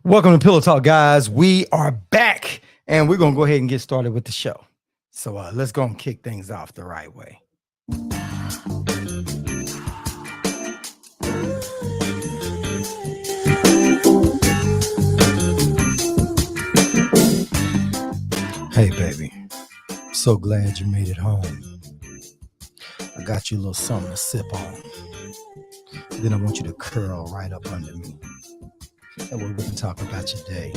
Welcome to Pillow Talk, guys. We are back and we're going to go ahead and get started with the show. So let's go and kick things off the right way. Hey, baby. So glad you made it home. I got you a little something to sip on. Then I want you to curl right up under me. That way we can talk about your day.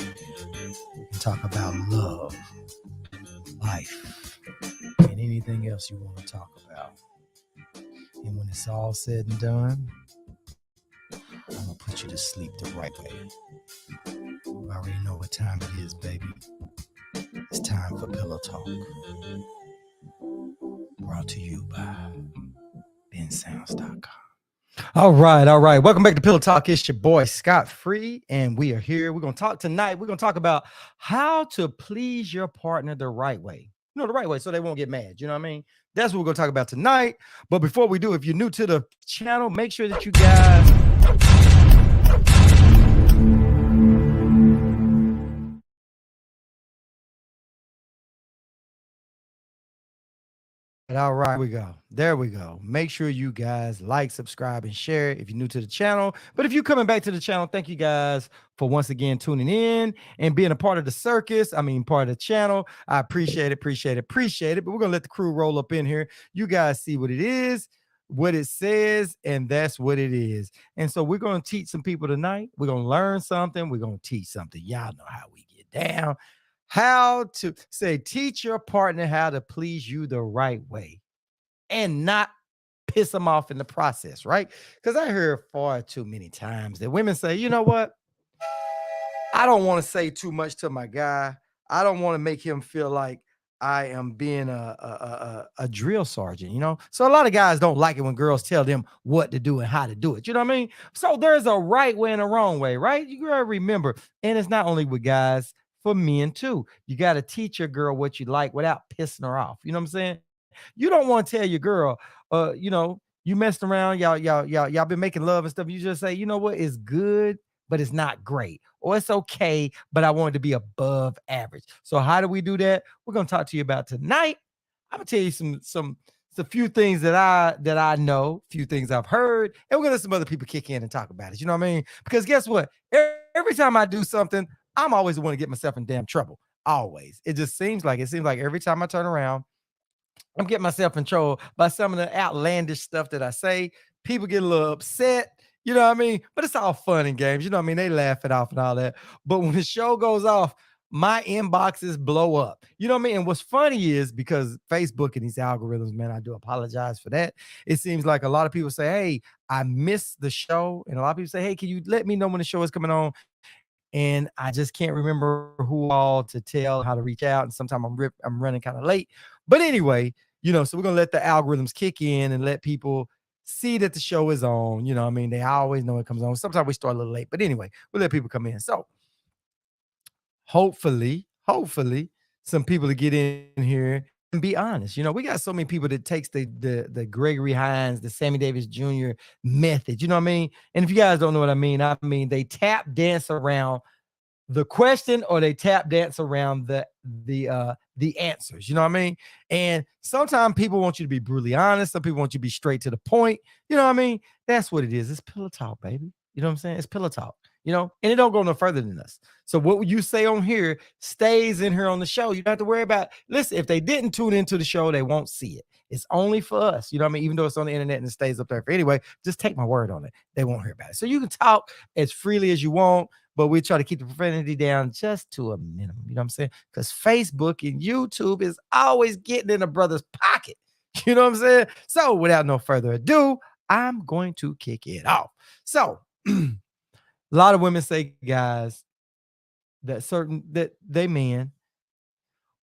We can talk about love, life, and anything else you want to talk about. And when it's all said and done, I'm going to put you to sleep the right way. You already know what time it is, baby. It's time for Pillow Talk. Brought to you by bensounds.com. All right. Welcome back to Pillow Talk. It's your boy, Scott Free, and we are here. We're going to talk tonight. We're going to talk about how to please your partner the right way. You know, the right way, so they won't get mad. You know what I mean? That's what we're going to talk about tonight. But before we do, if you're new to the channel, make sure that you guys... All right, we go. There we go. Make sure you guys like, subscribe, and share if you're new to the channel. But if you're coming back to the channel, thank you guys for once again tuning in and being a part of the circus. Part of the channel. I appreciate it. But we're going to let the crew roll up in here. You guys see what it is, what it says, and that's what it is. And so we're going to teach some people tonight. We're going to learn something. We're going to teach something. Y'all know how we get down. How to teach your partner how to please you the right way and not piss them off in the process, right? Because I hear far too many times that women say, you know what? I don't want to say too much to my guy. I don't want to make him feel like I am being a drill sergeant, you know? So a lot of guys don't like it when girls tell them what to do and how to do it. You know what I mean? So there's a right way and a wrong way, right? You gotta remember. And it's not only with guys, for men too. You got to teach your girl what you like without pissing her off. You know what I'm saying? You don't want to tell your girl, you messed around, y'all been making love and stuff. You just say, you know what, it's good, but it's not great, or it's okay, but I want it to be above average. So how do we do that? We're gonna talk to you about tonight. I'm gonna tell you some a few things that I know, few things I've heard, and we're gonna let some other people kick in and talk about it. You know what I mean? Because guess what? Every time I do something, I'm always the one to get myself in damn trouble. Always. It seems like every time I turn around, I'm getting myself in trouble by some of the outlandish stuff that I say. People get a little upset, you know what I mean? But it's all fun and games. You know what I mean? They laugh it off and all that. But when the show goes off, my inboxes blow up. You know what I mean? And what's funny is because Facebook and these algorithms, man, I do apologize for that. It seems like a lot of people say, hey, I missed the show. And a lot of people say, hey, can you let me know when the show is coming on? And I just can't remember who all to tell how to reach out. And sometimes I'm running kind of late. But anyway, so we're going to let the algorithms kick in and let people see that the show is on. You know what I mean? They always know it comes on. Sometimes we start a little late. But anyway, we'll let people come in. So hopefully, some people to get in here and be honest. We got so many people that takes the Gregory Hines, the Sammy Davis Jr. method. You know what I mean? And if you guys don't know what I mean they tap dance around the question, or they tap dance around the answers. You know what I mean? And sometimes people want you to be brutally honest. Some people want you to be straight to the point. You know what I mean? That's what it is. It's pillow talk, baby. You know what I'm saying? It's pillow talk. And it don't go no further than us. So what you say on here stays in here on the show. You don't have to worry about, listen, if they didn't tune into the show, they won't see it. It's only for us. You know what I mean? Even though it's on the internet and it stays up there. Anyway, just take my word on it. They won't hear about it. So you can talk as freely as you want, but we try to keep the profanity down just to a minimum. You know what I'm saying? Because Facebook and YouTube is always getting in a brother's pocket. You know what I'm saying? So without no further ado, I'm going to kick it off. So a lot of women say, guys, that they men,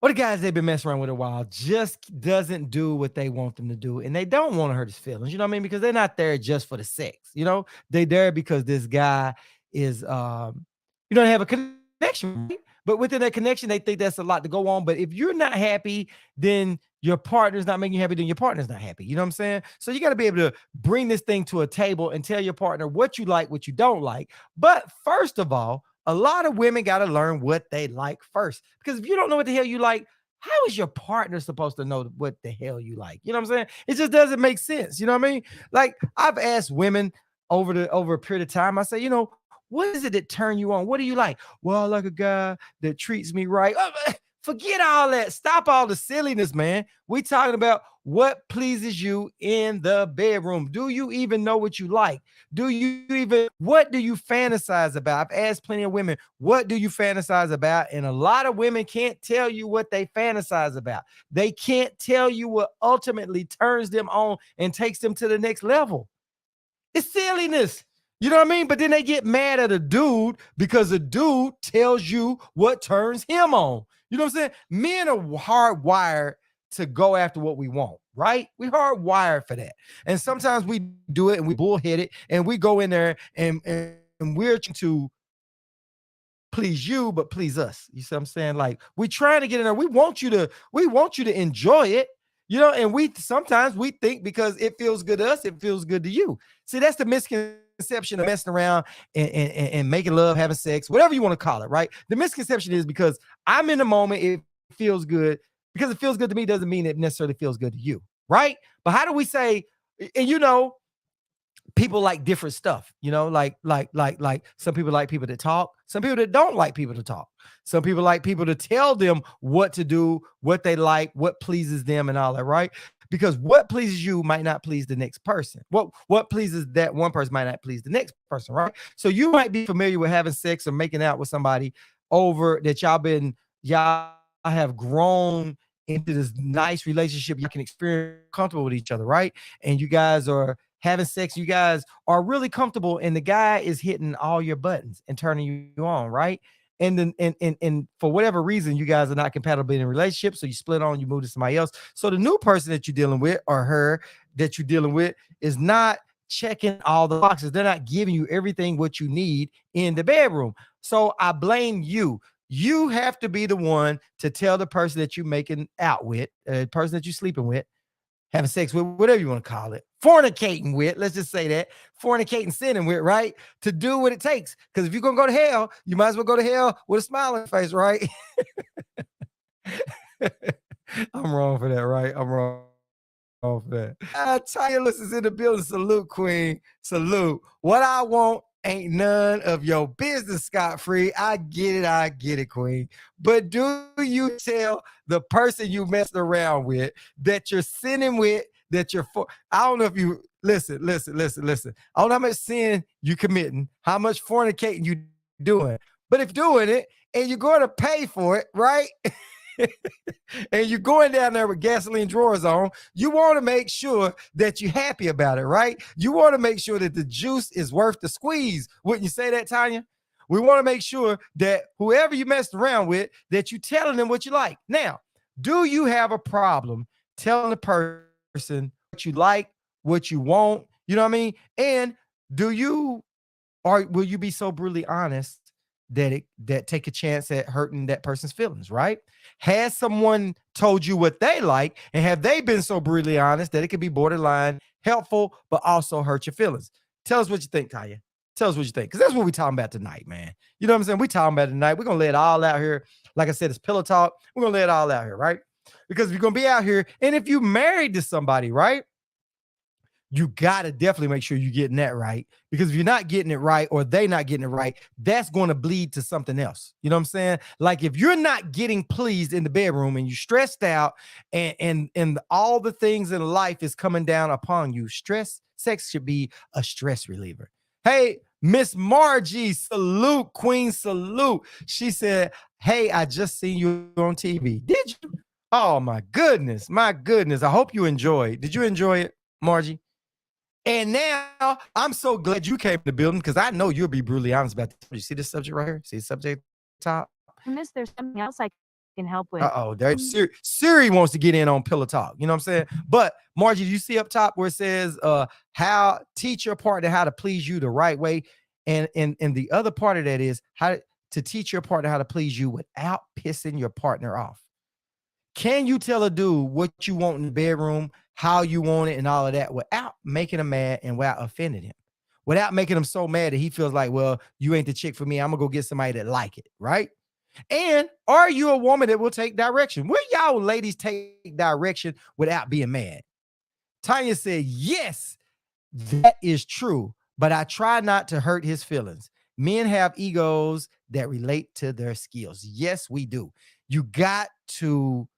or the guys they've been messing around with a while, just doesn't do what they want them to do. And they don't want to hurt his feelings, you know what I mean? Because they're not there just for the sex, They're there because this guy is, they have a connection, right? But within that connection, they think that's a lot to go on. But if you're not happy, then your partner's not making you happy, then your partner's not happy. You know what I'm saying? So you got to be able to bring this thing to a table and tell your partner what you like, what you don't like. But first of all, a lot of women got to learn what they like first. Because if you don't know what the hell you like, how is your partner supposed to know what the hell you like? You know what I'm saying? It just doesn't make sense. You know what I mean? Like I've asked women over a period of time, I say, what is it that turn you on? What do you like? Well, I like a guy that treats me right. Forget all that. Stop all the silliness, man. We talking about what pleases you in the bedroom. Do you even know what you like? What do you fantasize about? I've asked plenty of women, what do you fantasize about? And a lot of women can't tell you what they fantasize about. They can't tell you what ultimately turns them on and takes them to the next level. It's silliness. You know what I mean? But then they get mad at a dude because a dude tells you what turns him on. You know what I'm saying? Men are hardwired to go after what we want, right? We hardwired for that. And sometimes we do it and we bullhead it and we go in there and we're trying to please you, but please us. You see what I'm saying? Like we're trying to get in there. We want you to enjoy it. And we sometimes we think because it feels good to us, it feels good to you. See, that's the misconception of messing around and making love, having sex, whatever you want to call it, right? The misconception is because I'm in the moment, it feels good. Because it feels good to me doesn't mean it necessarily feels good to you, right? But how do we say, and people like different stuff, like some people like people that talk, some people that don't like people to talk. Some people like people to tell them what to do, what they like, what pleases them and all that, right? Because what pleases you might not please the next person. What pleases that one person might not please the next person, right? So you might be familiar with having sex or making out with somebody over that y'all have grown into this nice relationship. You can experience comfortable with each other, right? And you guys are having sex, you guys are really comfortable, and the guy is hitting all your buttons and turning you on, right? And then and for whatever reason, you guys are not compatible in a relationship, so you split on, you move to somebody else. So the new person that you're dealing with or her that you're dealing with is not checking all the boxes. They're not giving you everything what you need in the bedroom. So I blame you. You have to be the one to tell the person that you're making out with, the person that you're sleeping with, having sex with, whatever you want to call it, fornicating with, let's just say that, fornicating, sinning with, right? To do what it takes. Because if you're going to go to hell, you might as well go to hell with a smiling face, right? I'm wrong for that, right? I'm wrong for that. Tanya is in the building. Salute, Queen. Salute. What I want ain't none of your business, Scott Free. I get it, Queen. But do you tell the person you messed around with that you're sinning with, that you're for? I don't know if you listen. I don't know how much sin you committing, how much fornicating you doing. But if doing it and you're going to pay for it, right? And you're going down there with gasoline drawers on, you want to make sure that you're happy about it, right? You want to make sure that the juice is worth the squeeze. Wouldn't you say that, Tanya? We want to make sure that whoever you messed around with, that you're telling them what you like. Now, do you have a problem telling the person what you like, what you want? You know what I mean? And will you be so brutally honest that take a chance at hurting that person's feelings, right? Has someone told you what they like, and have they been so brutally honest that it could be borderline helpful, but also hurt your feelings? Tell us what you think, Kaya. Tell us what you think, because that's what we're talking about tonight, man. You know what I'm saying? We're talking about tonight. We're going to lay it all out here. Like I said, it's pillow talk. We're going to lay it all out here, right? Because if you're going to be out here, and if you married to somebody, right, you got to definitely make sure you're getting that right. Because if you're not getting it right, or they not getting it right, that's going to bleed to something else. You know what I'm saying? Like if you're not getting pleased in the bedroom and you're stressed out and all the things in life is coming down upon you, sex should be a stress reliever. Hey, Miss Margie, salute, Queen, salute. She said, hey, I just seen you on TV. Did you? Oh, my goodness. I hope you enjoyed. Did you enjoy it, Margie? And now I'm so glad you came to the building, because I know you'll be brutally honest about this. You see this subject right here? See the subject top? Miss, there's something else I can help with. There's Siri wants to get in on pillow talk. You know what I'm saying? But Margie, do you see up top where it says how teach your partner how to please you the right way? And the other part of that is how to teach your partner how to please you without pissing your partner off. Can you tell a dude what you want in the bedroom, how you want it, and all of that without making him mad and without offending him? without making him so mad that he feels like, well, you ain't the chick for me. I'm gonna go get somebody that like it, right? And are you a woman that will take direction? Will y'all ladies take direction without being mad? Tanya said, yes, that is true, but I try not to hurt his feelings. Men have egos that relate to their skills. Yes, we do. You got to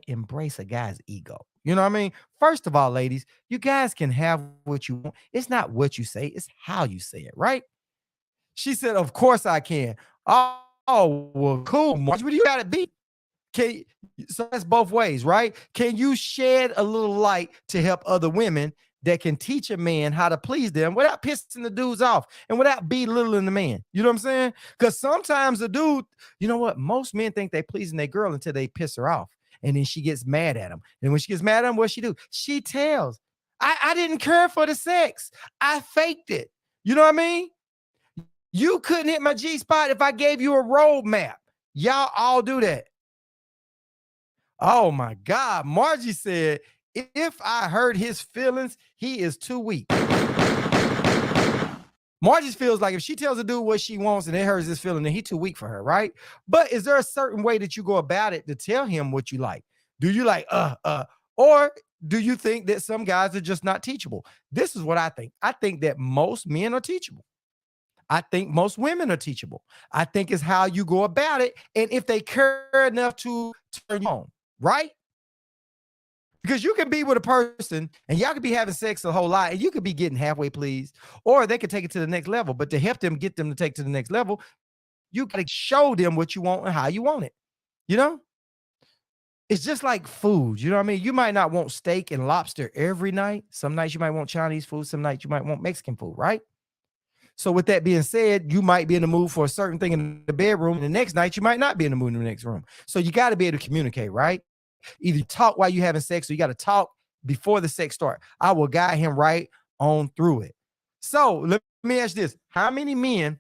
embrace a guy's ego. You know what I mean? First of all, ladies, you guys can have what you want. It's not what you say, it's how you say it, right? She said, of course I can. Oh, well, cool. Marge, what do you got to be? Can so that's both ways, right? Can you shed a little light to help other women that can teach a man how to please them without pissing the dudes off and without belittling the man? You know what I'm saying? Because sometimes the dude, you know what? Most men think they pleasing their girl until they piss her off. And then she gets mad at him. And when she gets mad at him, what she do? She tells, I didn't care for the sex. I faked it. You know what I mean? You couldn't hit my G spot if I gave you a roadmap. Y'all all do that. Oh my God. Margie said, if I hurt his feelings, he is too weak. Margie feels like if she tells a dude what she wants and it hurts his feeling, then he's too weak for her, right? But is there a certain way that you go about it to tell him what you like? Do you like, or do you think that some guys are just not teachable? This is what I think. I think that most men are teachable. I think most women are teachable. I think it's how you go about it. And if they care enough to turn you on, right? Because you can be with a person and y'all could be having sex a whole lot and you could be getting halfway pleased, or they could take it to the next level. But to help them get them to take to the next level, you got to show them what you want and how you want it. You know? It's just like food. You know what I mean? You might not want steak and lobster every night. Some nights you might want Chinese food. Some nights you might want Mexican food, right? So with that being said, you might be in the mood for a certain thing in the bedroom, and the next night you might not be in the mood in the next room. So you got to be able to communicate, right? Either talk while you're having sex, or you got to talk before the sex start. I will guide him right on through it. So let me ask this. How many men,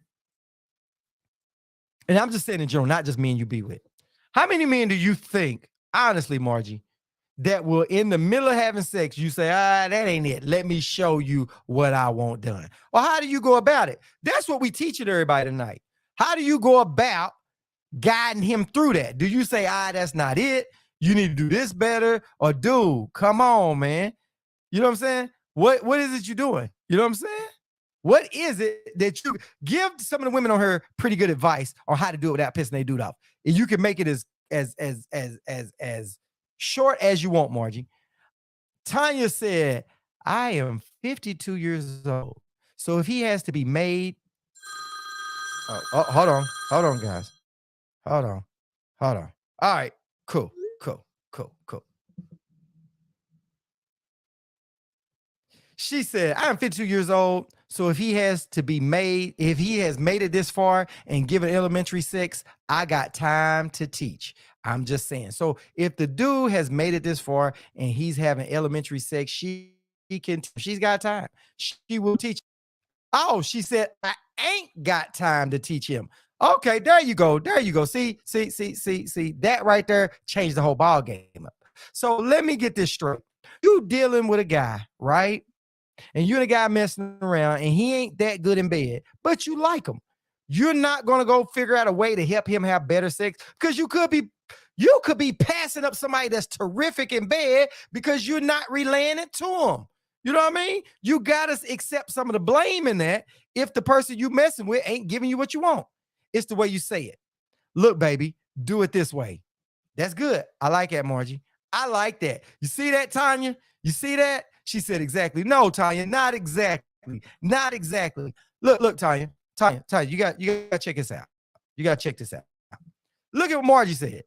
and I'm just saying in general, not just men you be with, how many men do you think, honestly, Margie, that will in the middle of having sex, you say, that ain't it. Let me show you what I want done. Or how do you go about it? That's what we teaching everybody tonight. How do you go about guiding him through that? Do you say, that's not it? You need to do this better? Or dude, come on, man. You know what I'm saying? What is it you're doing? You know what I'm saying? What is it that you give some of the women on here pretty good advice on how to do it without pissing their dude off? And you can make it as short as you want, Margie. Tanya said, I am 52 years old. So if he has to be made. Hold on, guys. Hold on. All right, cool. She said, I am 52 years old. So if he has made it this far and given elementary sex, I got time to teach. I'm just saying. So if the dude has made it this far and he's having elementary sex, she's got time. She will teach. Oh, she said, I ain't got time to teach him. Okay, there you go. See, that right there changed the whole ball game up. So let me get this straight. You dealing with a guy, right? And you're the guy messing around and he ain't that good in bed, but you like him. You're not going to go figure out a way to help him have better sex, because you could be passing up somebody that's terrific in bed because you're not relaying it to him. You know what I mean? You got to accept some of the blame in that if the person you messing with ain't giving you what you want. It's the way you say it. Look, baby, do it this way. That's good. I like that, Margie. I like that. You see that, Tanya? You see that? She said, exactly. No, Tanya, not exactly. Not exactly. Look, Tanya, you got to check this out. You got to check this out. Look at what Margie said.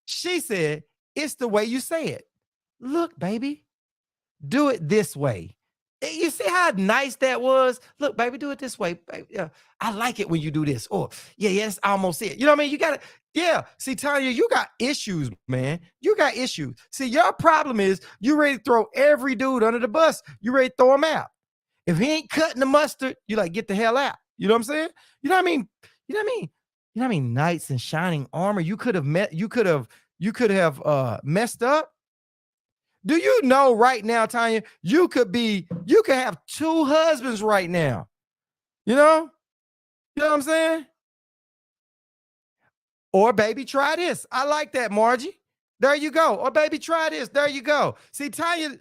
She said, it's the way you say it. Look, baby, do it this way. You see how nice that was? Look, baby, do it this way. Baby. I like it when you do this. Oh, yeah, that's almost it. You know what I mean? You got to, yeah. See, Tanya, you got issues, man. You got issues. See, your problem is you ready to throw every dude under the bus. You ready to throw him out. If he ain't cutting the mustard, you like, get the hell out. You know what I'm saying? You know what I mean? You know what I mean? You know what I mean? Knights in shining armor. You could have messed up. Do you know right now, Tanya, you could have 2 husbands right now. You know? You know what I'm saying? Or baby, try this. I like that, Margie. There you go. Or baby, try this. There you go. See, Tanya,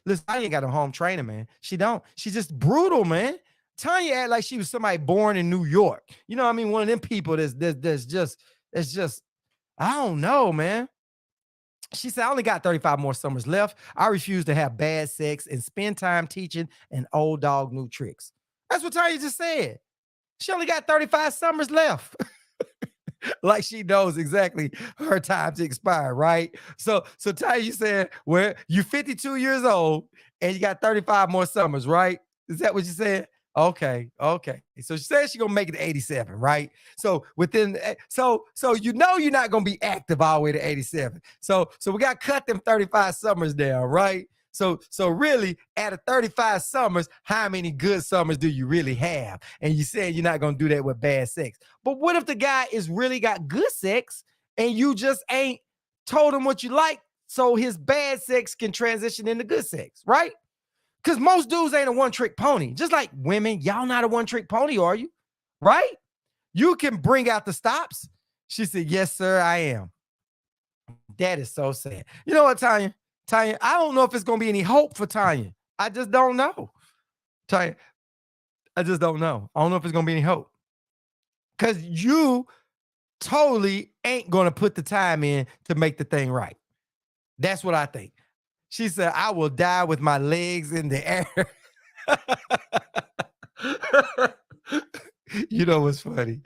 listen, I ain't got a home trainer, man. She don't. She's just brutal, man. Tanya act like she was somebody born in New York. You know what I mean? One of them people that's just, I don't know, man. She said, I only got 35 more summers left. I refuse to have bad sex and spend time teaching an old dog new tricks. That's what Tanya just said. She only got 35 summers left. Like she knows exactly her time to expire, right? So Tanya said, well, you're 52 years old and you got 35 more summers, right? Is that what you said? Okay. So she said she's gonna make it to 87, right? So you know you're not gonna be active all the way to 87. So we got to cut them 35 summers down, right? So really, out of 35 summers, how many good summers do you really have? And you saying you're not gonna do that with bad sex. But what if the guy is really got good sex and you just ain't told him what you like, so his bad sex can transition into good sex, right? Because most dudes ain't a one-trick pony. Just like women, y'all not a one-trick pony, are you? Right? You can bring out the stops. She said, yes, sir, I am. That is so sad. You know what, Tanya? Tanya, I don't know if it's going to be any hope for Tanya. I just don't know. Tanya, I just don't know. I don't know if it's going to be any hope. Because you totally ain't going to put the time in to make the thing right. That's what I think. She said, I will die with my legs in the air. You know what's funny?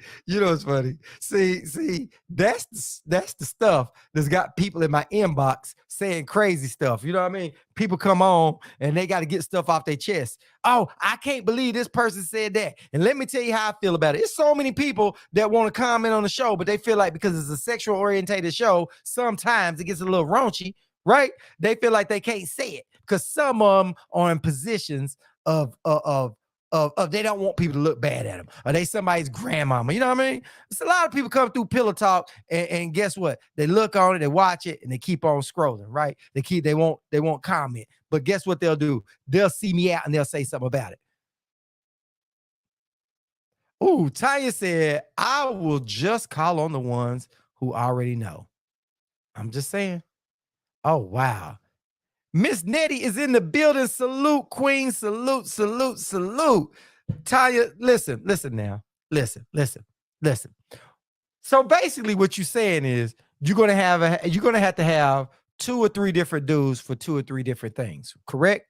See, that's the stuff that's got people in my inbox saying crazy stuff. You know what I mean? People come on and they got to get stuff off their chest. Oh, I can't believe this person said that. And let me tell you how I feel about it. It's so many people that want to comment on the show, but they feel like because it's a sexual orientated show, sometimes it gets a little raunchy, right? They feel like they can't say it because some of them are in positions of they don't want people to look bad at them. Are they somebody's grandmama? You know what I mean? It's a lot of people come through Pillow Talk and guess what? They look on it, they watch it, and they keep on scrolling, right? They won't comment. But guess what they'll do? They'll see me out and they'll say something about it. Ooh, Tanya said, I will just call on the ones who already know. I'm just saying. Oh, wow. Miss Nettie is in the building. Salute, queen. Salute. Tanya, listen now. Listen. So basically what you're saying is you're going to have to have 2 or 3 different dudes for 2 or 3 different things, correct?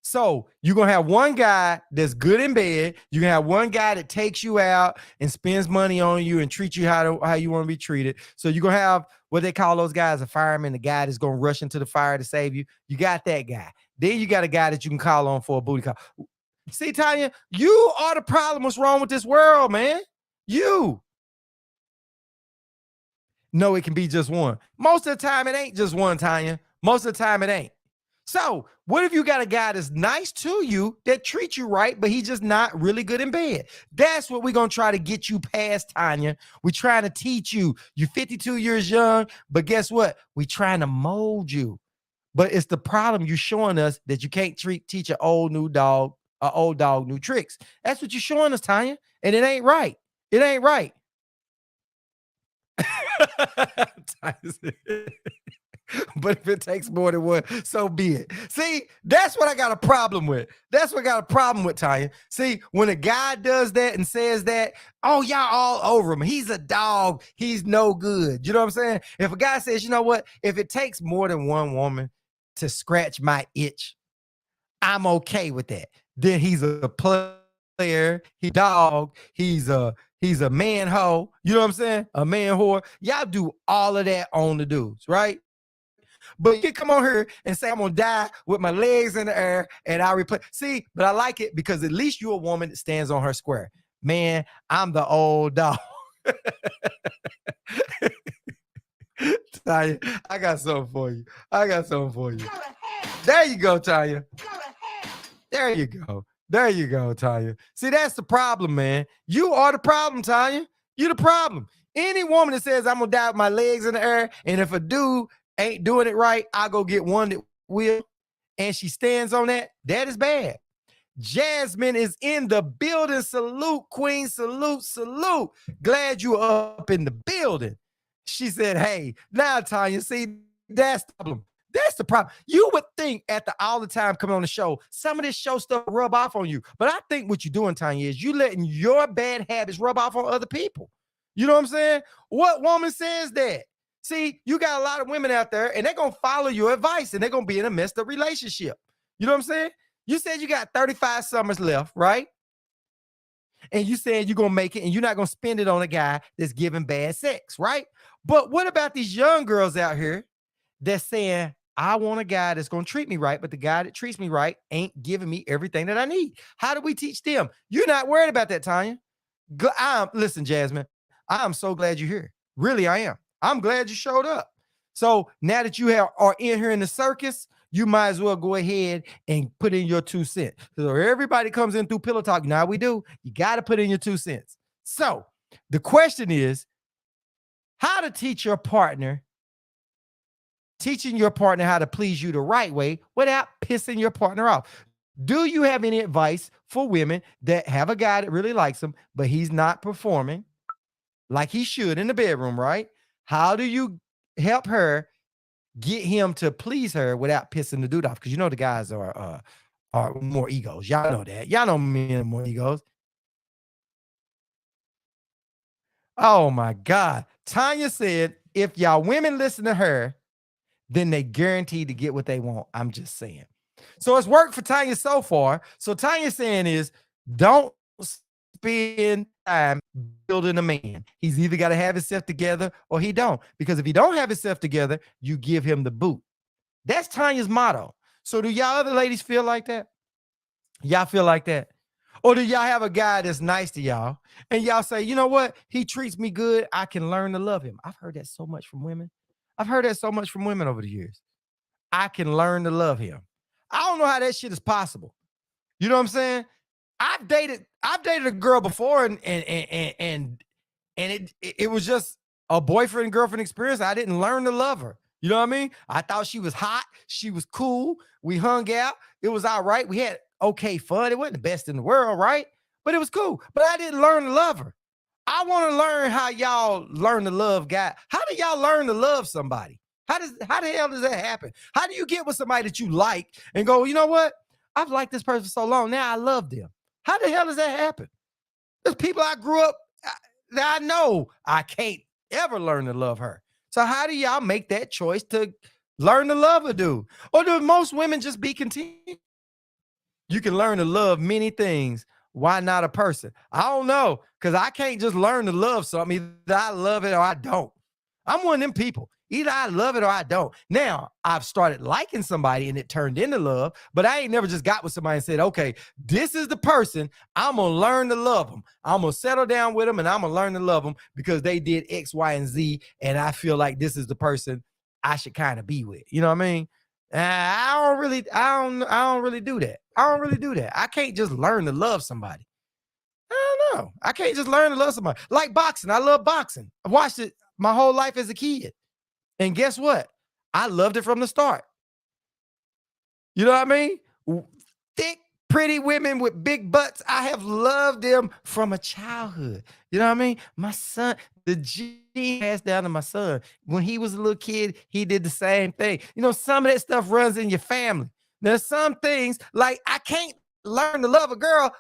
So you're going to have one guy that's good in bed. You're going to have one guy that takes you out and spends money on you and treats you how you want to be treated. So you're going to have what they call those guys, a fireman, the guy that's going to rush into the fire to save you. You got that guy. Then you got a guy that you can call on for a booty call. See, Tanya, you are the problem. What's wrong with this world, man? You. No, it can be just one. Most of the time, it ain't just one, Tanya. Most of the time, it ain't. So what if you got a guy that's nice to you, that treats you right, but he's just not really good in bed? That's what we're going to try to get you past, Tanya. We're trying to teach you. You're 52 years young, but guess what? We're trying to mold you. But it's the problem you're showing us that you can't teach an old dog new tricks. That's what you're showing us, Tanya. And it ain't right. It ain't right. But if it takes more than one, so be it. See, that's what I got a problem with. That's what I got a problem with, Tanya. See, when a guy does that and says that, oh, y'all all over him. He's a dog. He's no good. You know what I'm saying? If a guy says, you know what? If it takes more than one woman to scratch my itch, I'm okay with that. Then he's a player. He dog. He's a man hoe. You know what I'm saying? A man whore. Y'all do all of that on the dudes, right? But you come on here and say, I'm going to die with my legs in the air and I'll replace. See, but I like it because at least you're a woman that stands on her square. Man, I'm the old dog. Tanya, I got something for you. There you go, Tanya. There you go, Tanya. See, that's the problem, man. You are the problem, Tanya. You're the problem. Any woman that says, I'm going to die with my legs in the air, and if a dude ain't doing it right, I'll go get one that will and she stands on that, that is bad. Jasmine is in the building. Salute, Queen. Salute, salute. Glad you are up in the building. She said, hey, now, Tanya, see, that's the problem. That's the problem. You would think after all the time coming on the show, some of this show stuff rub off on you. But I think what you're doing, Tanya, is you letting your bad habits rub off on other people. You know what I'm saying? What woman says that? See, you got a lot of women out there and they're going to follow your advice and they're going to be in a messed up relationship. You know what I'm saying? You said you got 35 summers left, right? And you said you're going to make it and you're not going to spend it on a guy that's giving bad sex, right? But what about these young girls out here that's saying, I want a guy that's going to treat me right, but the guy that treats me right ain't giving me everything that I need? How do we teach them? You're not worried about that, Tanya. Listen, Jasmine, I'm so glad you're here. Really, I am. I'm glad you showed up. So now that you are in here in the circus, you might as well go ahead and put in your 2 cents. So everybody comes in through Pillow Talk. Now we do. You got to put in your 2 cents. So the question is how to teaching your partner how to please you the right way without pissing your partner off. Do you have any advice for women that have a guy that really likes them, but he's not performing like he should in the bedroom, right? How do you help her get him to please her without pissing the dude off? Because you know the guys are more egos. Y'all know that. Y'all know men are more egos. Oh my God. Tanya said, if y'all women listen to her, then they guaranteed to get what they want. I'm just saying. So it's worked for Tanya so far. So Tanya's saying is, don't spend time building a man. He's either got to have himself together or he don't. Because if he don't have himself together, you give him the boot. That's Tanya's motto. So do y'all other ladies feel like that? Y'all feel like that? Or do y'all have a guy that's nice to y'all and y'all say, you know what? He treats me good. I can learn to love him. I've heard that so much from women. I've heard that so much from women over the years. I can learn to love him. I don't know how that shit is possible. You know what I'm saying? I've dated a girl before and it was just a boyfriend and girlfriend experience. I didn't learn to love her. You know what I mean? I thought she was hot. She was cool. We hung out. It was all right. We had okay fun. It wasn't the best in the world, right? But it was cool. But I didn't learn to love her. I want to learn how y'all learn to love guys. How do y'all learn to love somebody? How the hell does that happen? How do you get with somebody that you like and go, you know what? I've liked this person so long. Now I love them. How the hell does that happen? There's people I grew up that I know I can't ever learn to love her. So how do y'all make that choice to learn to love a dude? Or do most women just be content? You can learn to love many things. Why not a person? I don't know, because I can't just learn to love something. Either I love it or I don't. I'm one of them people. Either I love it or I don't. Now, I've started liking somebody and it turned into love, but I ain't never just got with somebody and said, okay, this is the person. I'm going to learn to love them. I'm going to settle down with them and I'm going to learn to love them because they did X, Y, and Z. And I feel like this is the person I should kind of be with. You know what I mean? I don't really do that. I don't really do that. I can't just learn to love somebody. I don't know. I can't just learn to love somebody. Like boxing. I love boxing. I watched it my whole life as a kid. And guess what? I loved it from the start. You know what I mean? Thick, pretty women with big butts. I have loved them from a childhood. You know what I mean? My son, the gene passed down to my son. When he was a little kid, he did the same thing. You know, some of that stuff runs in your family. There's some things like I can't learn to love a girl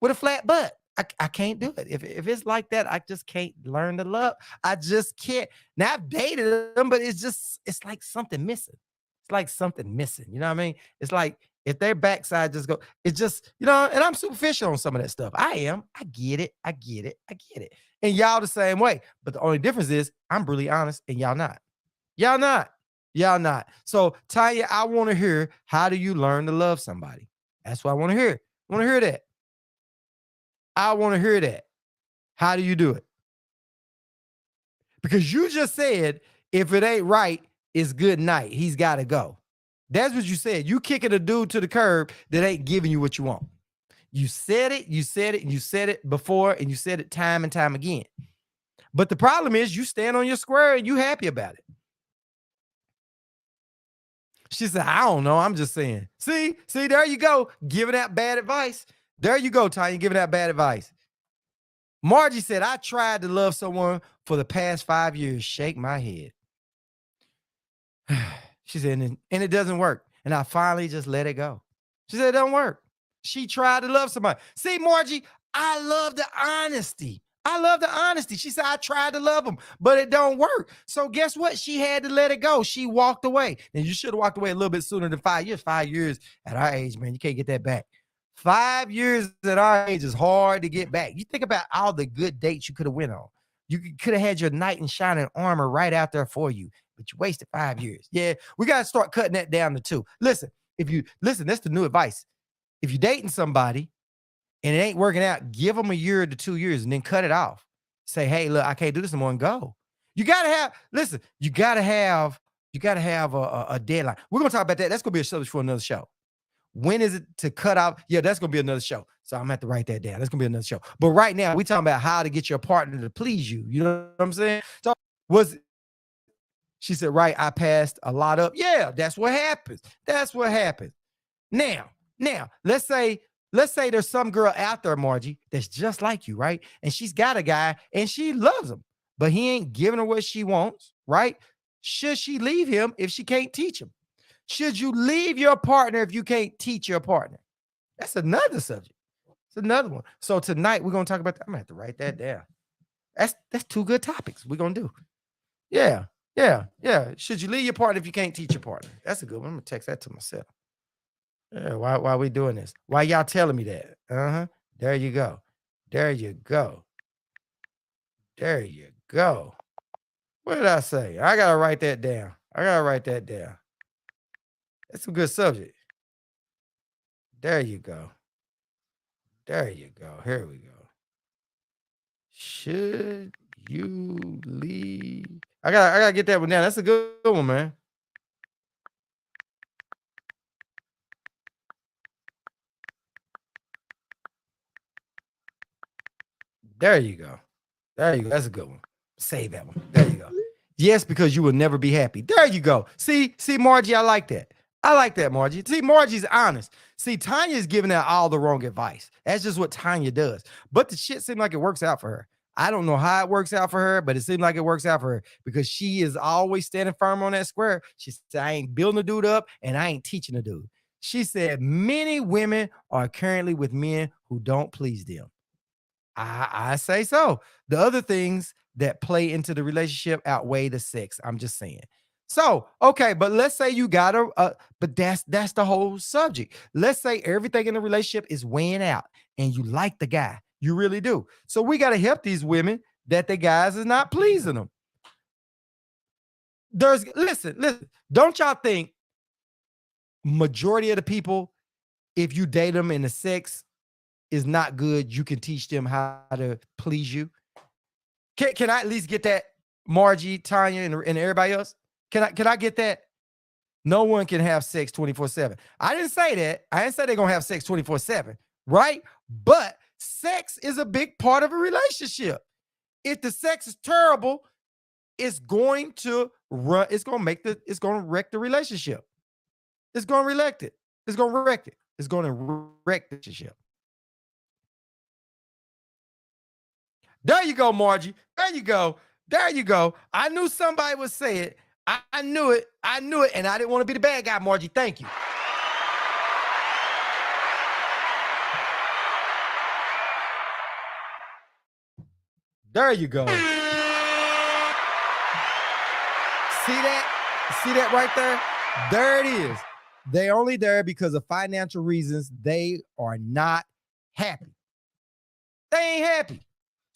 with a flat butt. I can't do it. If it's like that, I just can't learn to love. I just can't. Now I've dated them, but it's like something missing. It's like something missing. You know what I mean? It's like if their backside just go, it's just, you know, and I'm superficial on some of that stuff. I am. I get it. And y'all the same way. But the only difference is I'm brutally honest and y'all not. Y'all not. So Tanya, I want to hear, how do you learn to love somebody? That's what I want to hear. I want to hear that. I want to hear that. How do you do it? Because you just said, if it ain't right, it's good night. He's got to go. That's what you said. You kicking a dude to the curb that ain't giving you what you want. You said it before, and you said it time and time again. But the problem is you stand on your square and you happy about it. She said, I don't know. I'm just saying. See, there you go. Giving out bad advice. There you go, Tanya, giving out bad advice. Margie said, I tried to love someone for the past 5 years. Shake my head. She said, and it doesn't work. And I finally just let it go. She said, it don't work. She tried to love somebody. See, Margie, I love the honesty. I love the honesty. She said, I tried to love him, but it don't work. So guess what? She had to let it go. She walked away. And you should have walked away a little bit sooner than 5 years. 5 years at our age, man, you can't get that back. 5 years at our age is hard to get back. You think about all the good dates you could have went on. You could have had your knight in shining armor right out there for you, but you wasted 5 years. Yeah, we got to start cutting that down to 2. Listen, that's the new advice. If you're dating somebody and it ain't working out, give them a year to 2 years and then cut it off. Say, hey, look, I can't do this anymore and go. You got to have a deadline. We're going to talk about that. That's going to be a subject for another show. When is it to cut off? Yeah, that's going to be another show. So I'm going to have to write that down. That's going to be another show. But right now, we're talking about how to get your partner to please you. You know what I'm saying? So she said, right, I passed a lot up. Yeah, that's what happens. That's what happens. Now, let's say there's some girl out there, Margie, that's just like you, right? And she's got a guy and she loves him, but he ain't giving her what she wants, right? Should she leave him if she can't teach him? Should you leave your partner if you can't teach your partner? That's another subject. It's another one. So tonight we're going to talk about that. I'm going to have to write that down. That's 2 good topics we're going to do. Yeah. Should you leave your partner if you can't teach your partner? That's a good one. I'm going to text that to myself. Yeah, why are we doing this? Why y'all telling me that? There you go. There you go. There you go. What did I say? I got to write that down. That's a good subject. There you go. Here we go. Should you leave? I gotta get that one down. That's a good one, man. There you go. That's a good one. Save that one. There you go. Yes, because you will never be happy. There you go. See, Margie, I like that. Margie. See, Margie's honest. See, Tanya's giving out all the wrong advice. That's just what Tanya does. But the shit seems like it works out for her. I don't know how it works out for her, but it seems like it works out for her because she is always standing firm on that square. She said, I ain't building a dude up and I ain't teaching a dude. She said, many women are currently with men who don't please them. I say so. The other things that play into the relationship outweigh the sex. I'm just saying. So, okay, but let's say you got but that's the whole subject. Let's say everything in the relationship is weighing out and you like the guy. You really do. So we got to help these women that the guys is not pleasing them. Listen, don't y'all think majority of the people, if you date them and the sex is not good, you can teach them how to please you? Can I at least get that, Margie, Tanya, and everybody else? Can I get that? No one can have sex 24/7. I didn't say that. I didn't say they're gonna have sex 24/7, right? But sex is a big part of a relationship. If the sex is terrible, it's going to wreck the relationship. It's gonna wreck it. It's gonna wreck it. It's gonna wreck the relationship. There you go, Margie. There you go. I knew somebody would say it. I knew it. And I didn't want to be the bad guy, Margie. Thank you. There you go. See that right there? There it is. They're only there because of financial reasons. They are not happy. They ain't happy.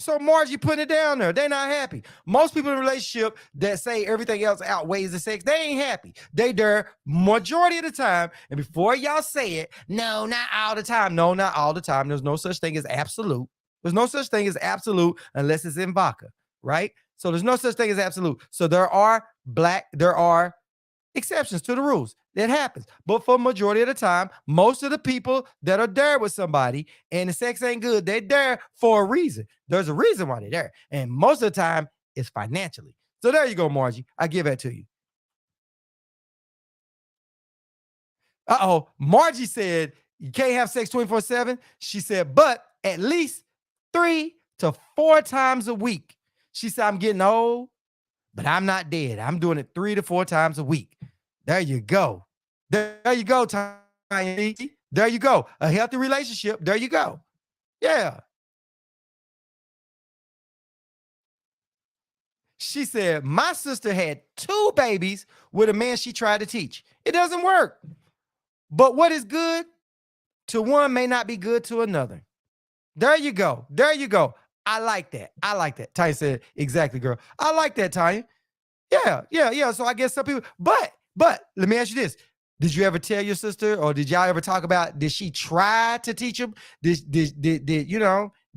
So Margie putting it down there. They're not happy. Most people in a relationship that say everything else outweighs the sex, they ain't happy. They there majority of the time. And before y'all say it, no, not all the time. No, not all the time. There's no such thing as absolute. There's no such thing as absolute unless it's in vodka, right? So there's no such thing as absolute. So there are exceptions to the rules. That happens. But for majority of the time, most of the people that are there with somebody and the sex ain't good, they're there for a reason. There's a reason why they're there. And most of the time, it's financially. So there you go, Margie. I give that to you. Margie said you can't have sex 24/7. She said, but at least 3 to 4 times a week. She said, I'm getting old, but I'm not dead. I'm doing it 3 to 4 times a week. There you go. There you go, Tiny. There you go. A healthy relationship. There you go. Yeah. She said, my sister had 2 babies with a man she tried to teach. It doesn't work. But what is good to one may not be good to another. There you go. There you go. I like that. I like that. Tanya said, exactly, girl. I like that, Tanya. Yeah. So I guess some people, but let me ask you this. Did you ever tell your sister, or did y'all ever talk about, did she try to teach him? Did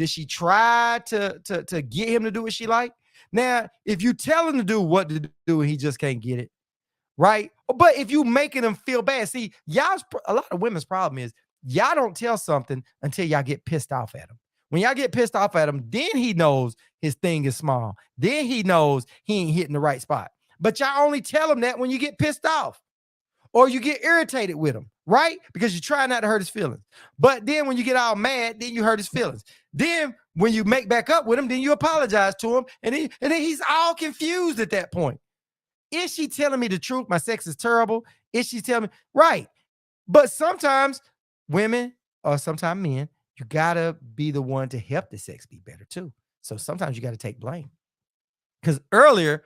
she try to get him to do what she liked? Now, if you tell him to do what to do and he just can't get it, right? But if you making him feel bad, see, a lot of women's problem is y'all don't tell something until y'all get pissed off at him. When y'all get pissed off at him, then he knows his thing is small. Then he knows he ain't hitting the right spot. But y'all only tell him that when you get pissed off or you get irritated with him, right? Because you try not to hurt his feelings. But then when you get all mad, then you hurt his feelings. Then when you make back up with him, then you apologize to him. And then he's all confused at that point. Is she telling me the truth? My sex is terrible. Is she telling me? Right. But sometimes women, or sometimes men, you got to be the one to help the sex be better too. So sometimes you got to take blame. Because earlier,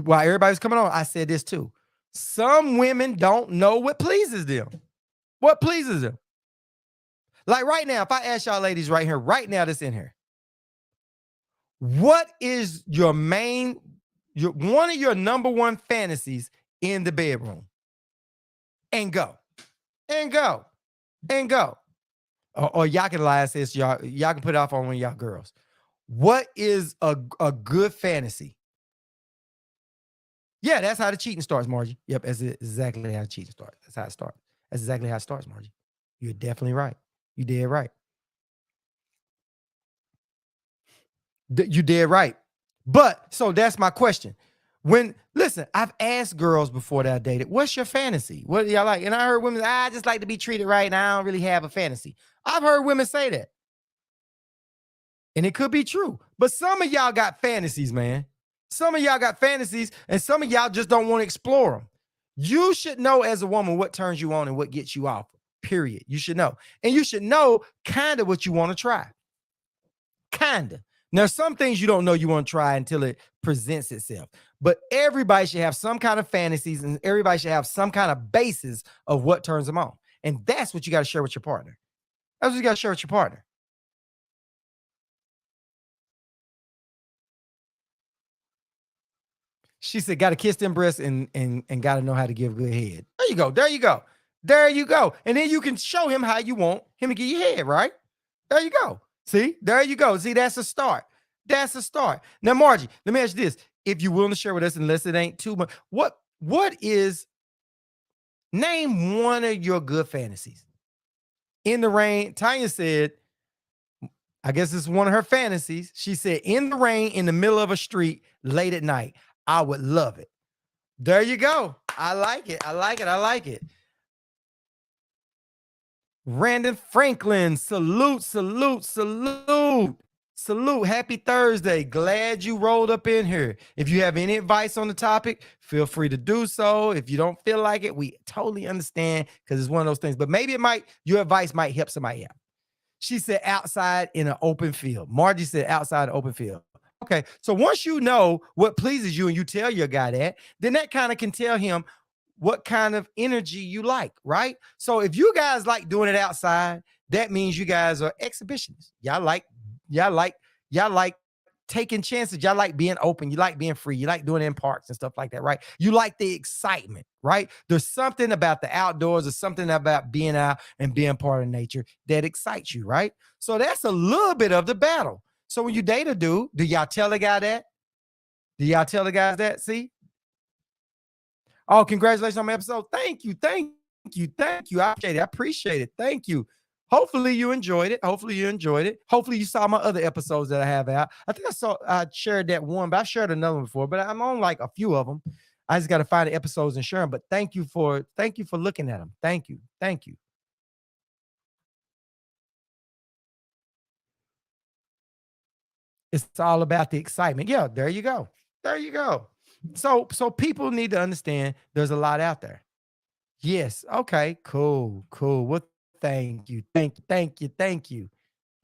while everybody was coming on, I said this too. Some women don't know what pleases them. What pleases them? Like right now, if I ask y'all ladies right here, right now that's in here, what is your one of your number one fantasies in the bedroom? And go. Or y'all can lie and say y'all can put it off on one of y'all girls. What is a good fantasy? Yeah, that's how the cheating starts, Margie. Yep, that's exactly how the cheating starts. That's how it starts. That's exactly how it starts, Margie. You're definitely right. You did right. You did right. But so that's my question. Listen, I've asked girls before that I dated, what's your fantasy? What do y'all like? And I heard women, I just like to be treated right, and I don't really have a fantasy. I've heard women say that. And it could be true. But some of y'all got fantasies, man. Some of y'all got fantasies, and some of y'all just don't want to explore them. You should know as a woman what turns you on and what gets you off, period. You should know. And you should know kind of what you want to try. Kind of. Now, some things you don't know you want to try until it presents itself. But everybody should have some kind of fantasies, and everybody should have some kind of basis of what turns them on. And that's what you got to share with your partner. That's what you got to share with your partner. She said, got to kiss them breasts and got to know how to give good head. There you go. There you go. There you go. And then you can show him how you want him to give you head, right? There you go. See, there you go. See, that's a start. That's a start. Now, Margie, let me ask you this. If you're willing to share with us, unless it ain't too much, name one of your good fantasies. In the rain, Tanya said, I guess it's one of her fantasies. She said, in the rain, in the middle of a street, late at night. I would love it. There you go. I like it. I like it. I like it. Randon Franklin, salute. Happy Thursday. Glad you rolled up in here. If you have any advice on the topic, feel free to do so. If you don't feel like it, we totally understand, because it's one of those things. But maybe your advice might help somebody out. She said outside in an open field. Margie said outside an open field. Okay, so once you know what pleases you and you tell your guy that, then that kind of can tell him what kind of energy you like, right? So if you guys like doing it outside, that means you guys are exhibitionists. Y'all like taking chances. Y'all like being open. You like being free. You like doing it in parks and stuff like that, right? You like the excitement, right? There's something about the outdoors, or something about being out and being part of nature that excites you, right? So that's a little bit of the battle. So when you date a dude, do y'all tell the guy that? Do y'all tell the guys that? See? Oh, congratulations on my episode. Thank you. I appreciate it. Thank you. Hopefully you enjoyed it. Hopefully you saw my other episodes that I have out. I think I shared that one, but I shared another one before, but I'm on like a few of them. I just got to find the episodes and share them. But thank you for looking at them. Thank you. Thank you. It's all about the excitement. Yeah, there you go. There you go. So people need to understand there's a lot out there. Yes. Okay. Cool. Cool. Well, thank you. Thank you. Thank you. Thank you.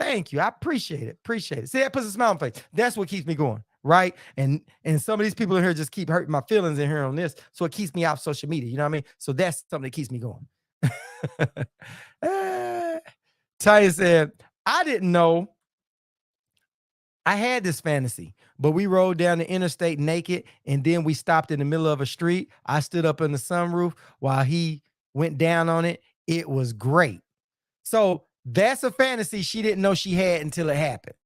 Thank you. I appreciate it. Appreciate it. See, that puts a smile on my face. That's what keeps me going. Right. And some of these people in here just keep hurting my feelings in here on this. So it keeps me off social media. You know what I mean? So that's something that keeps me going. Tanya said, I didn't know I had this fantasy, but we rode down the interstate naked and then we stopped in the middle of a street. I stood up in the sunroof while he went down on it. It was great. So that's a fantasy she didn't know she had until it happened.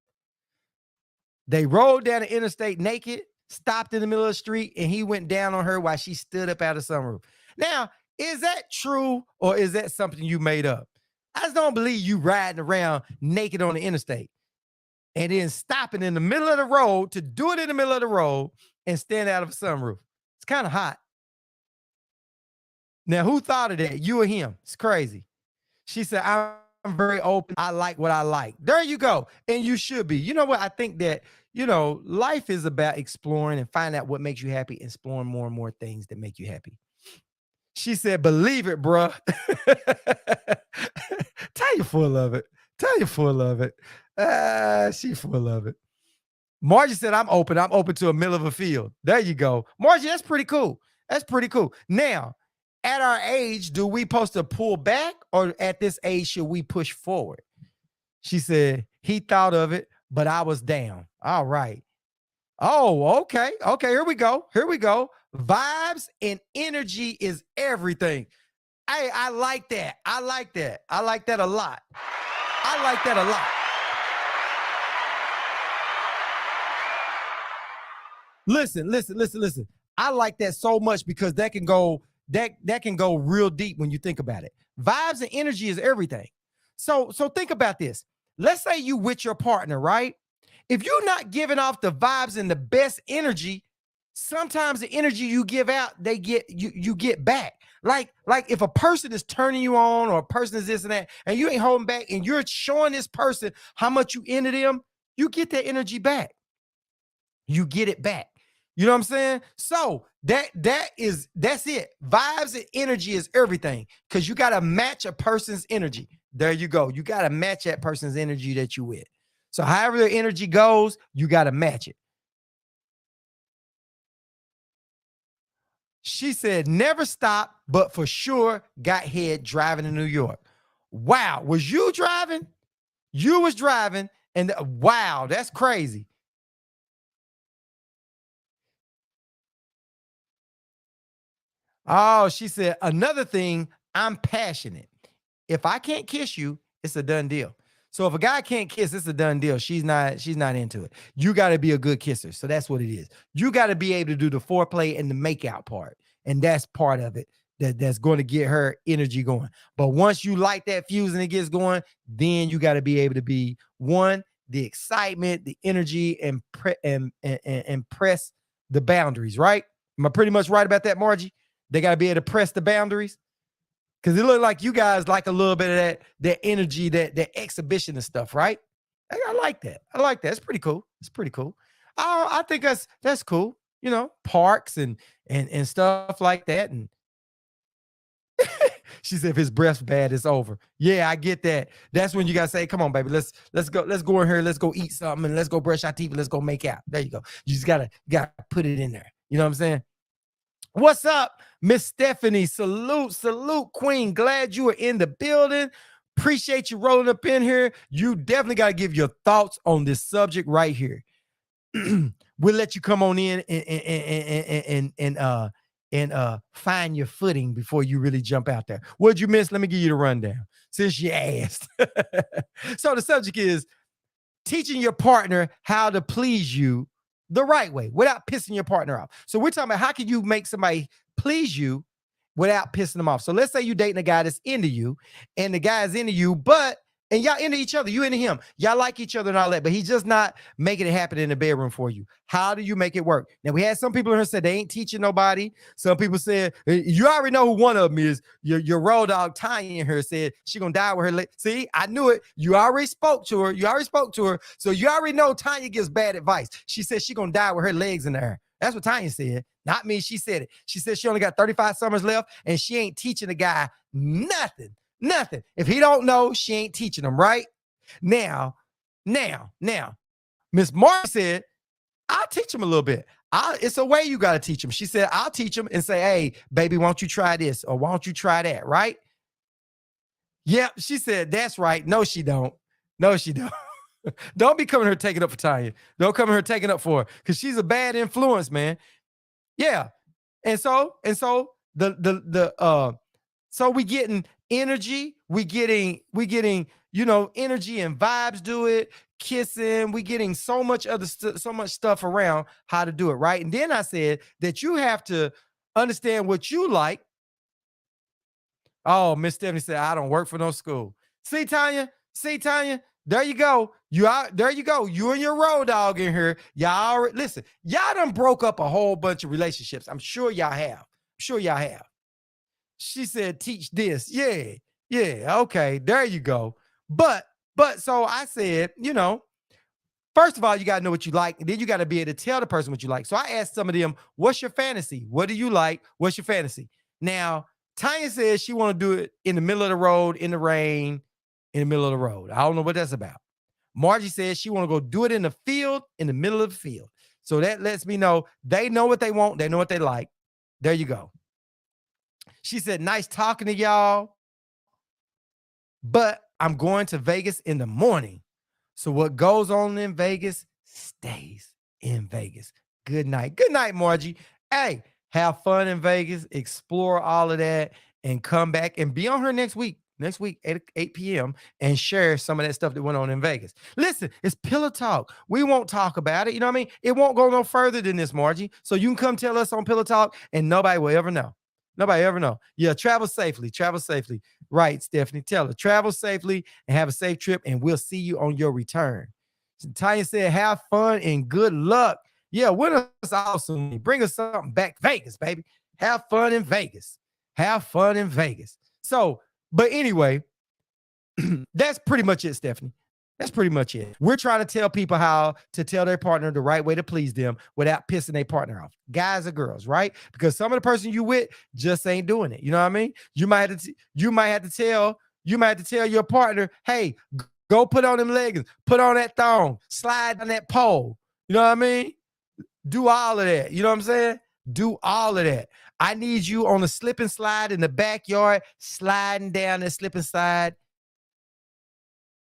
They rode down the interstate naked, stopped in the middle of the street, and he went down on her while she stood up out of the sunroof. Now, is that true or is that something you made up? I just don't believe you riding around naked on the interstate and then stopping in the middle of the road to do it in the middle of the road and stand out of a sunroof. It's kind of hot. Now, who thought of that? You or him? It's crazy. She said, I'm very open. I like what I like. There you go. And you should be. You know what? I think that, life is about exploring and finding out what makes you happy, exploring more and more things that make you happy. She said, believe it, bruh. Tell you full of it. Tell you full of it. She full of it. Margie said, I'm open to a middle of a field. There you go. Margie, that's pretty cool. That's pretty cool. Now, at our age, do we supposed to pull back or at this age, should we push forward? She said, he thought of it, but I was down. All right. Oh, okay. Okay, here we go. Here we go. Vibes and energy is everything. Hey, I like that. I like that. I like that a lot. I like that a lot. Listen. I like that so much because that can go real deep when you think about it. Vibes and energy is everything. So think about this. Let's say you with your partner, right? If you're not giving off the vibes and the best energy, sometimes the energy you give out, you get back. Like if a person is turning you on or a person is this and that, and you ain't holding back and you're showing this person how much you into them, you get that energy back. You get it back. You know what I'm saying? So that's it. Vibes and energy is everything because you got to match a person's energy. There you go. You got to match that person's energy that you with. So however their energy goes, you got to match it. She said, never stop, but for sure got head driving to New York. Wow. Was you driving? You was driving. And wow, that's crazy. Oh, she said, another thing, I'm passionate. If I can't kiss you, it's a done deal. So if a guy can't kiss, it's a done deal. She's not into it. You got to be a good kisser. So that's what it is. You got to be able to do the foreplay and the makeout part. And that's part of it that's going to get her energy going. But once you light that fuse and it gets going, then you got to be able to be one, the excitement, the energy, and press the boundaries, right? Am I pretty much right about that, Margie? They got to be able to press the boundaries. Because it looked like you guys like a little bit of that energy, that exhibition and stuff, right? I like that. I like that. It's pretty cool. It's pretty cool. I think that's cool. Parks and stuff like that. And she said, if his breath's bad, it's over. Yeah, I get that. That's when you gotta say, come on, baby, let's go in here, let's go eat something, and let's go brush our teeth, and let's go make out. There you go. You just gotta put it in there. You know what I'm saying? What's up, Miss Stephanie? Salute, Queen. Glad you are in the building. Appreciate you rolling up in here. You definitely got to give your thoughts on this subject right here. We'll let you come on in and find your footing before you really jump out there. What'd you miss? Let me give you the rundown since you asked. So the subject is teaching your partner how to please you the right way without pissing your partner off. So we're talking about how can you make somebody please you without pissing them off. So let's say you're dating a guy that's into you and the guy is into you, but And y'all into each other. You into him. Y'all like each other and all that, but he's just not making it happen in the bedroom for you. How do you make it work? Now, we had some people in here said they ain't teaching nobody. Some people said, you already know who one of them is. Your road dog Tanya in here said she gonna die with her leg. See, I knew it. You already spoke to her. So you already know Tanya gives bad advice. She said she gonna die with her legs in the air. That's what Tanya said. Not me. She said it. She said she only got 35 summers left and she ain't teaching the guy nothing. Nothing. If he don't know, she ain't teaching him, right? Now, Miss Mark said, I'll teach him a little bit. It's a way you got to teach him. She said, I'll teach him and say, hey, baby, why don't you try this? Or why don't you try that, right? Yep, she said, that's right. No, she don't. Don't be coming here taking up for Tanya. Don't come here taking up for her because she's a bad influence, man. Yeah. And so so we getting energy, we getting, energy and vibes, do it, kissing, we getting so much stuff around how to do it, right? And then I said that you have to understand what you like. Oh, Miss Stephanie said, I don't work for no school. See, Tanya, there you go. There you go. You and your road dog in here. Y'all listen, y'all done broke up a whole bunch of relationships. I'm sure y'all have. She said, teach this. Yeah, okay, there you go. But so I said, first of all, you got to know what you like, and then you got to be able to tell the person what you like. So I asked some of them, what's your fantasy? What do you like? What's your fantasy? Now, Tanya says she want to do it in the middle of the road, in the rain, in the middle of the road. I don't know what that's about. Margie says she want to go do it in the field, in the middle of the field. So that lets me know they know what they want. They know what they like. There you go. She said, nice talking to y'all, but I'm going to Vegas in the morning. So what goes on in Vegas stays in Vegas. Good night. Good night, Margie. Hey, have fun in Vegas, explore all of that, and come back and be on her next week, 8 p.m., and share some of that stuff that went on in Vegas. Listen, it's Pillow Talk. We won't talk about it. You know what I mean? It won't go no further than this, Margie. So you can come tell us on Pillow Talk, and nobody will ever know. Nobody ever know. Yeah, travel safely. Right, Stephanie. Tell her, travel safely and have a safe trip, and we'll see you on your return. So Tanya said, have fun and good luck. Yeah, win us awesome. Bring us something back. Vegas, baby. Have fun in Vegas. So, but anyway, that's pretty much it, Stephanie. That's pretty much it. We're trying to tell people how to tell their partner the right way to please them without pissing their partner off. Guys or girls, right? Because some of the person you with just ain't doing it. You know what I mean? You might have to tell your partner, hey, go put on them leggings, put on that thong, slide on that pole. You know what I mean? Do all of that. You know what I'm saying? Do all of that. I need you on a slip and slide in the backyard, sliding down that slip and slide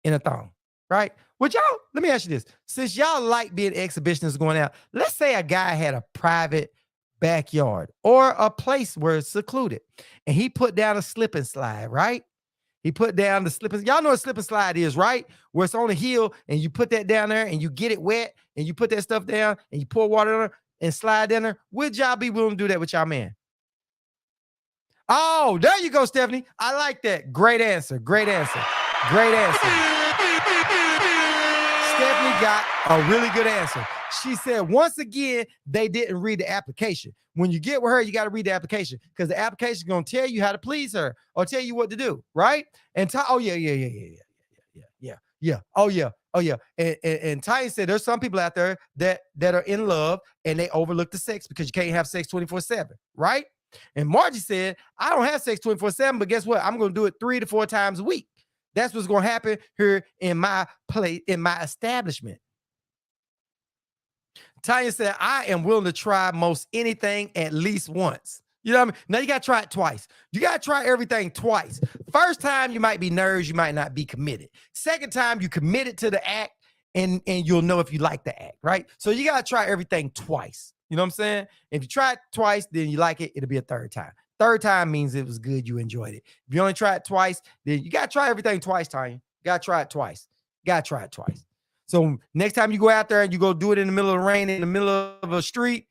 in a thong. Right? Would y'all, let me ask you this. Since y'all like being exhibitionists going out, let's say a guy had a private backyard or a place where it's secluded and he put down a slip and slide, right? He put down the slip and, y'all know what slip and slide is, right? Where it's on a hill and you put that down there and you get it wet and you put that stuff down and you pour water on it and slide down there. Would y'all be willing to do that with y'all man? Oh, there you go, Stephanie. I like that. Great answer. Stephanie got a really good answer. She said, once again, they didn't read the application. When you get with her, you got to read the application because the application is going to tell you how to please her or tell you what to do, right? And oh yeah. And Ty said there's some people out there that are in love and they overlook the sex because you can't have sex 24/7, right? And Margie said, I don't have sex 24/7, but guess what? I'm going to do it 3 to 4 times a week. That's what's going to happen here in my place, in my establishment. Tanya said, I am willing to try most anything at least once. You know what I mean? Now you got to try it twice. You got to try everything twice. First time, you might be nervous. You might not be committed. Second time, you committed to the act and you'll know if you like the act, right? So you got to try everything twice. You know what I'm saying? If you try it twice, then you like it, it'll be a third time. Third time means it was good, you enjoyed it. If you only try it twice, then you got to try everything twice, Tanya. You got to try it twice. So next time you go out there and you go do it in the middle of the rain, in the middle of a street,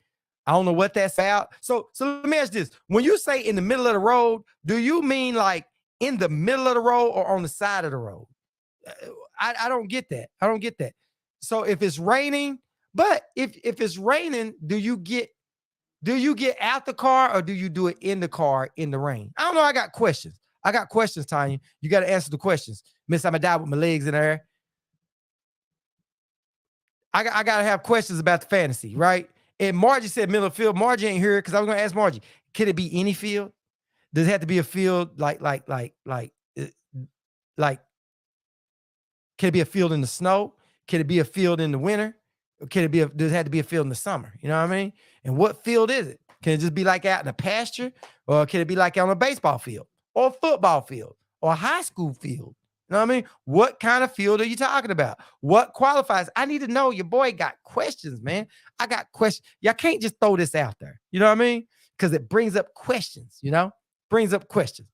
I don't know what that's about. So let me ask this. When you say in the middle of the road, do you mean like in the middle of the road or on the side of the road? I don't get that. I don't get that. So if it's raining, but if it's raining, do you get out the car or do you do it in the car in the rain? I don't know. I got questions. Tanya. You got to answer the questions. Miss, I'm gonna die with my legs in the air. I gotta have questions about the fantasy, right? And Margie said middle field. Margie ain't here because I was gonna ask Margie, can it be any field? Does it have to be a field like can it be a field in the snow? Can it be a field in the winter? Or does it have to be a field in the summer? You know what I mean? And what field is it? Can it just be like out in a pasture? Or can it be like on a baseball field or a football field or a high school field? You know what I mean? What kind of field are you talking about? What qualifies? I need to know. Your boy got questions, man. I got questions. Y'all can't just throw this out there. You know what I mean? Because it brings up questions, brings up questions.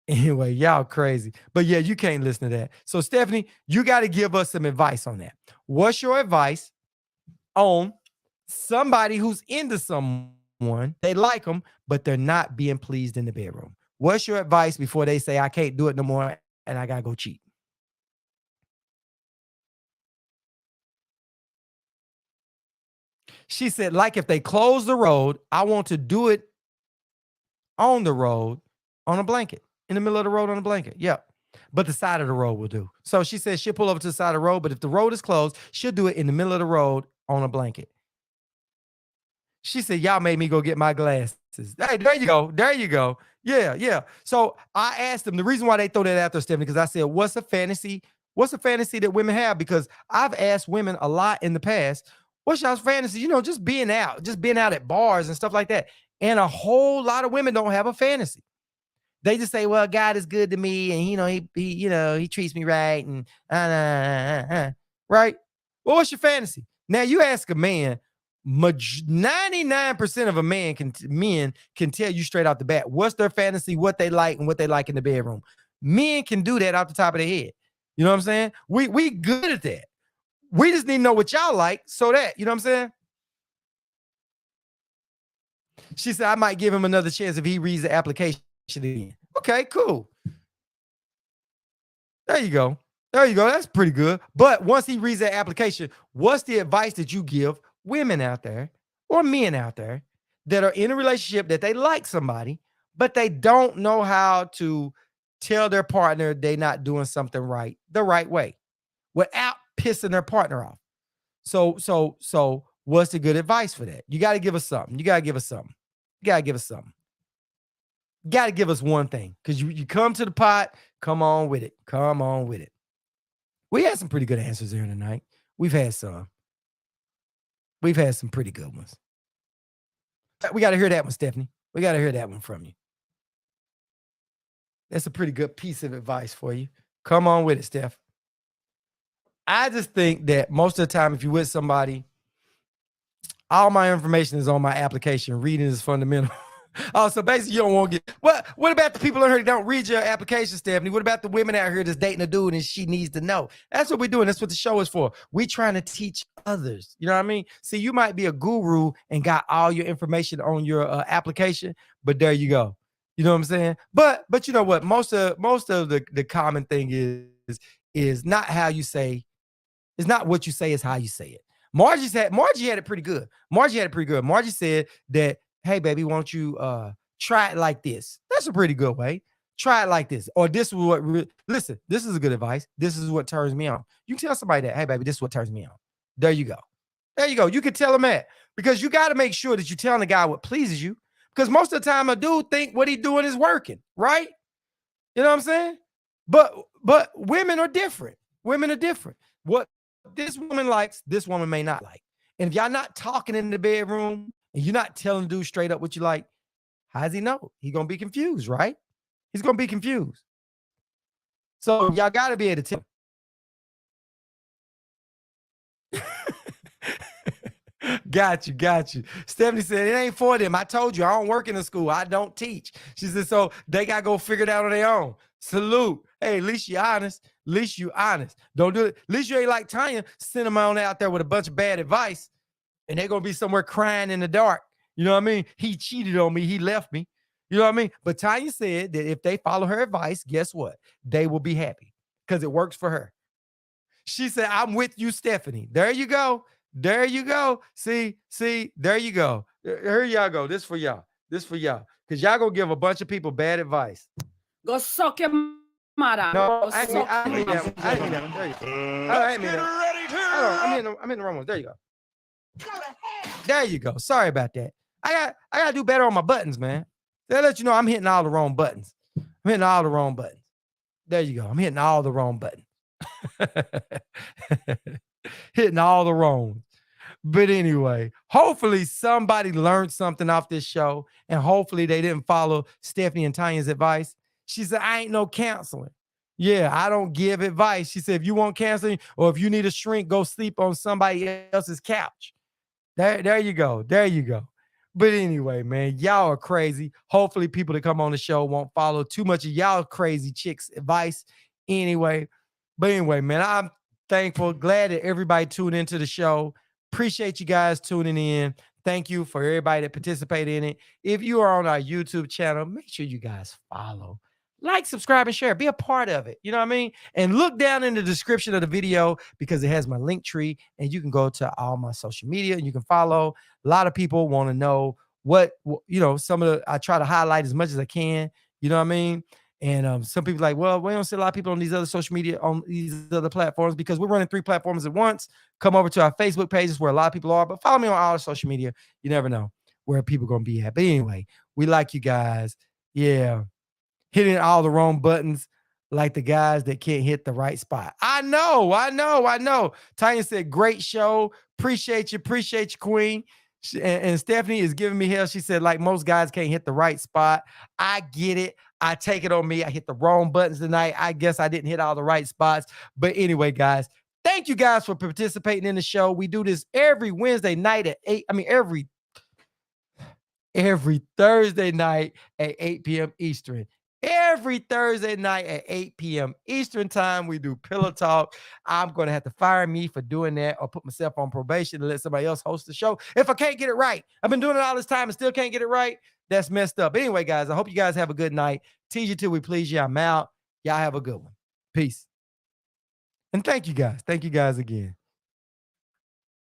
Anyway, y'all crazy. But yeah, you can't listen to that. So Stephanie, you got to give us some advice on that. What's your advice on somebody who's into someone, they like them, but they're not being pleased in the bedroom? What's your advice before they say, I can't do it no more and I got to go cheat? She said, like if they close the road, I want to do it on the road on a blanket, in the middle of the road on a blanket. Yep. But the side of the road will do. So she says she'll pull over to the side of the road, but if the road is closed, she'll do it in the middle of the road on a blanket. She said, y'all made me go get my glasses. Hey, there you go. There you go. Yeah, yeah. So I asked them, the reason why they throw that out there, Stephanie, because I said, what's a fantasy? What's a fantasy that women have? Because I've asked women a lot in the past, what's y'all's fantasy? Just being out at bars and stuff like that. And a whole lot of women don't have a fantasy. They just say, well, God is good to me. And, he treats me right. And, right? Well, what's your fantasy? Now you ask a man, 99% of men can tell you straight out the bat what's their fantasy, what they like, and what they like in the bedroom. Men can do that off the top of their head. You know what I'm saying? We good at that. We just need to know what y'all like so that, you know what I'm saying? She said, I might give him another chance if he reads the application again. Okay, cool. There you go. That's pretty good. But once he reads that application, what's the advice that you give women out there or men out there that are in a relationship that they like somebody, but they don't know how to tell their partner they're not doing something right the right way without pissing their partner off? So what's the good advice for that? You got to give us something. You got to give us one thing, because you come to the pot. Come on with it. We had some pretty good answers here tonight. We've had some pretty good ones. We got to hear that one, Stephanie. We got to hear that one from you. That's a pretty good piece of advice for you. Come on with it, Steph. I just think that most of the time, if you're with somebody, all my information is on my application. Reading is fundamental. Oh, so basically you don't want to get what about the people out here that don't read your application, Stephanie? What about the women out here that's dating a dude and she needs to know? That's what we're doing. That's what the show is for. We trying to teach others. You know what I mean? See, you might be a guru and got all your information on your application, but there you go. You know what I'm saying? But you know what? Most of the common thing is not how you say. It's not what you say, it's how you say it. Margie had it pretty good. Margie said that, hey, baby, won't you try it like this? That's a pretty good way. Try it like this. Or this is what, listen, this is a good advice. This is what turns me on. You can tell somebody that, hey, baby, this is what turns me on. There you go. You can tell them that, because you got to make sure that you're telling the guy what pleases you, because most of the time a dude think what he's doing is working, right? You know what I'm saying? But women are different. What this woman likes, this woman may not like. And if y'all not talking in the bedroom and you're not telling the dude straight up what you like, how does he know? He's going to be confused, right? He's going to be confused. So y'all got to be able to tell. Got you. Stephanie said, it ain't for them. I told you, I don't work in the school. I don't teach. She said, so they got to go figure it out on their own. Salute. Hey, at least you honest. Don't do it. At least you ain't like Tanya, send them on out there with a bunch of bad advice, and they're going to be somewhere crying in the dark. You know what I mean? He cheated on me. He left me. You know what I mean? But Tanya said that if they follow her advice, guess what? They will be happy. because it works for her. She said, I'm with you, Stephanie. There you go. There you go. See, there you go. Here y'all go. This for y'all. This for y'all. Because y'all gonna give a bunch of people bad advice. Go suck your mother. No, I mean that. I mean that. There you go. I mean that. I'm in the wrong one. There you go. There you go. Sorry about that. I gotta do better on my buttons, man. They let you know I'm hitting all the wrong buttons. I'm hitting all the wrong buttons. There you go. I'm hitting all the wrong buttons. Hitting all the wrongs. But anyway, hopefully somebody learned something off this show, and hopefully they didn't follow Stephanie and Tanya's advice. She said, I ain't no counseling. Yeah, I don't give advice. She said, if you want counseling or if you need a shrink, go sleep on somebody else's couch. There you go. There you go. But anyway, man, y'all are crazy. Hopefully people that come on the show won't follow too much of y'all crazy chicks' advice anyway. But anyway, man, I'm thankful. Glad that everybody tuned into the show. Appreciate you guys tuning in. Thank you for everybody that participated in it. If you are on our YouTube channel, make sure you guys follow. Like, subscribe, and share. Be a part of it. You know what I mean? And look down in the description of the video because it has my link tree, and you can go to all my social media and you can follow. A lot of people want to know what, you know, some of the, I try to highlight as much as I can. You know what I mean? And some people like, well, we don't see a lot of people on these other social media, on these other platforms because we're running 3 platforms at once. Come over to our Facebook pages where a lot of people are, but follow me on all the social media. You never know where people are going to be at. But anyway, we like you guys. Yeah. Hitting all the wrong buttons like the guys that can't hit the right spot. I know. Tanya said, great show. Appreciate you, Queen. And Stephanie is giving me hell. She said, like most guys can't hit the right spot. I get it. I take it on me. I hit the wrong buttons tonight. I guess I didn't hit all the right spots. But anyway, guys, thank you guys for participating in the show. We do this every Wednesday night at 8. I mean, every Thursday night at 8 p.m. Eastern. Every Thursday night at 8 p.m. Eastern time, we do Pillow Talk. I'm going to have to fire me for doing that or put myself on probation and let somebody else host the show if I can't get it right. I've been doing it all this time and still can't get it right. That's messed up. Anyway, guys, I hope you guys have a good night. Tease you till we please you. I'm out. Y'all have a good one. Peace. And thank you guys. Thank you guys again.